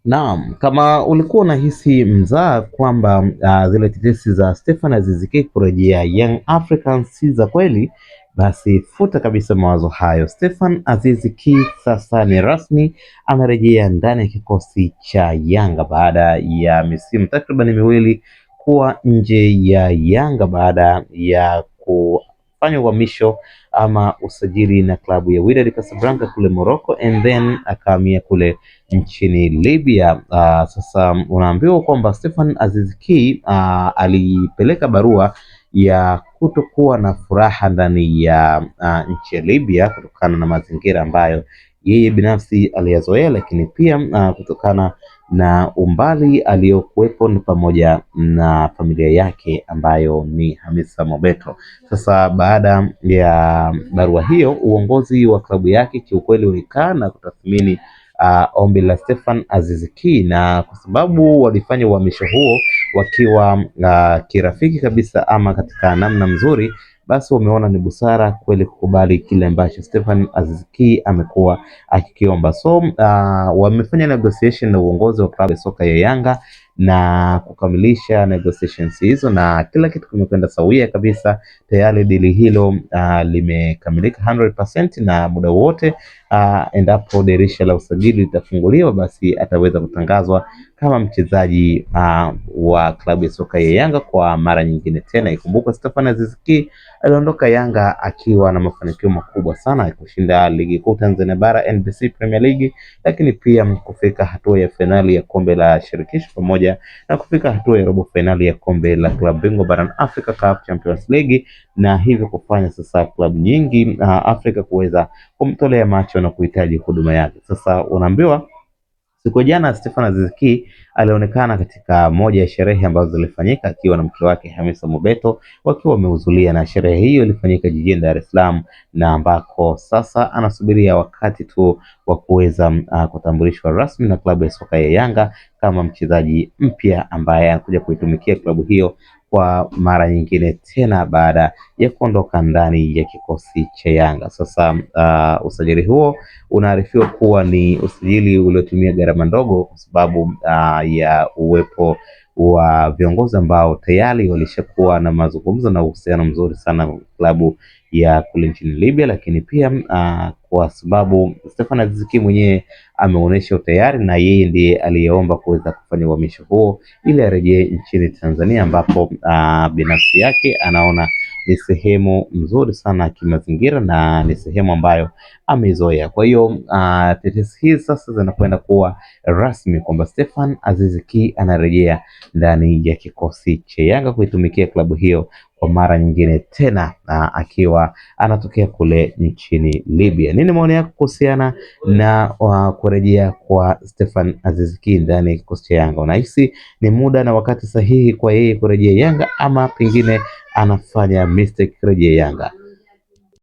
Naam, kama ulikuwa unahisi mzaa kwamba zile tetesi za Stephen Aziz Ki kurejea Young Africans si za kweli, basi futa kabisa mawazo hayo. Stephen Aziz Ki sasa ni rasmi amerejea ndani ya kikosi cha Yanga baada ya misimu takriban miwili kuwa nje ya Yanga baada ya kufanya uhamisho ama usajili na klabu ya Wydad Casablanca kule Morocco and then akahamia kule nchini Libya. Sasa unaambiwa kwamba Stephen Aziz Ki alipeleka barua ya kutokuwa na furaha ndani ya nchi ya Libya kutokana na mazingira ambayo yeye binafsi aliyazoea, lakini pia kutokana na umbali aliyokuwepo ni pamoja na familia yake ambayo ni Hamisa Mobeto. Sasa baada ya barua hiyo, uongozi wa klabu yake kiukweli ulikaa na kutathmini ombi la Stephen Aziz Ki, na kwa sababu walifanya uhamisho huo wakiwa kirafiki kabisa ama katika namna mzuri, basi wameona ni busara kweli kukubali kile ambacho Stephen Aziz Ki amekuwa akikiomba. So wamefanya negotiation na uongozi wa klabu ya soka ya Yanga na kukamilisha negotiations hizo na kila kitu kimekwenda sawia kabisa. Tayari dili hilo limekamilika 100% na muda wote endapo dirisha la usajili litafunguliwa, basi ataweza kutangazwa kama mchezaji wa klabu ya soka ya Yanga kwa mara nyingine tena. Ikumbuka Stephen Aziz Ki aliondoka Yanga akiwa na mafanikio makubwa sana ya kushinda ligi kuu Tanzania bara NBC Premier League, lakini pia kufika hatua ya fainali ya kombe la shirikisho pamoja na kufika hatua ya robo fainali ya kombe la klabu bingwa barani Afrika CAF Champions League, na hivyo kufanya sasa klabu nyingi Afrika kuweza kumtolea macho na kuhitaji huduma yake. Sasa unaambiwa siku jana Stephen Aziz Ki alionekana katika moja ya sherehe ambazo zilifanyika akiwa na mke wake Hamisa Mobeto wakiwa wamehudhuria, na sherehe hiyo ilifanyika jijini Dar es Salaam, na ambako sasa anasubiria wakati tu wa kuweza kutambulishwa rasmi na klabu ya soka ya Yanga kama mchezaji mpya ambaye anakuja kuitumikia klabu hiyo kwa mara nyingine tena baada ya kuondoka ndani ya kikosi cha Yanga. Sasa usajili huo unaarifiwa kuwa ni usajili uliotumia gharama ndogo kwa sababu ya uwepo wa viongozi ambao tayari walishakuwa na mazungumzo na uhusiano mzuri sana na klabu ya kule nchini Libya, lakini pia kwa sababu Stephen Aziz Ki mwenyewe ameonyesha utayari na yeye ndiye aliyeomba kuweza kufanya uhamisho huo ili arejee nchini Tanzania, ambapo binafsi yake anaona ni sehemu nzuri sana kimazingira na ni sehemu ambayo amezoea. Kwa hiyo tetesi hizi sasa zinakwenda kuwa rasmi kwamba Stephen Aziz Ki anarejea ndani ya kikosi cha Yanga kuitumikia klabu hiyo kwa mara nyingine tena, akiwa anatokea kule nchini Libya. Nini maoni yako kuhusiana na kurejea kwa Stephen Aziz Ki ndani ya kikosi cha Yanga? Unahisi ni muda na wakati sahihi kwa yeye kurejea Yanga ama pengine anafanya mistake kurejea Yanga?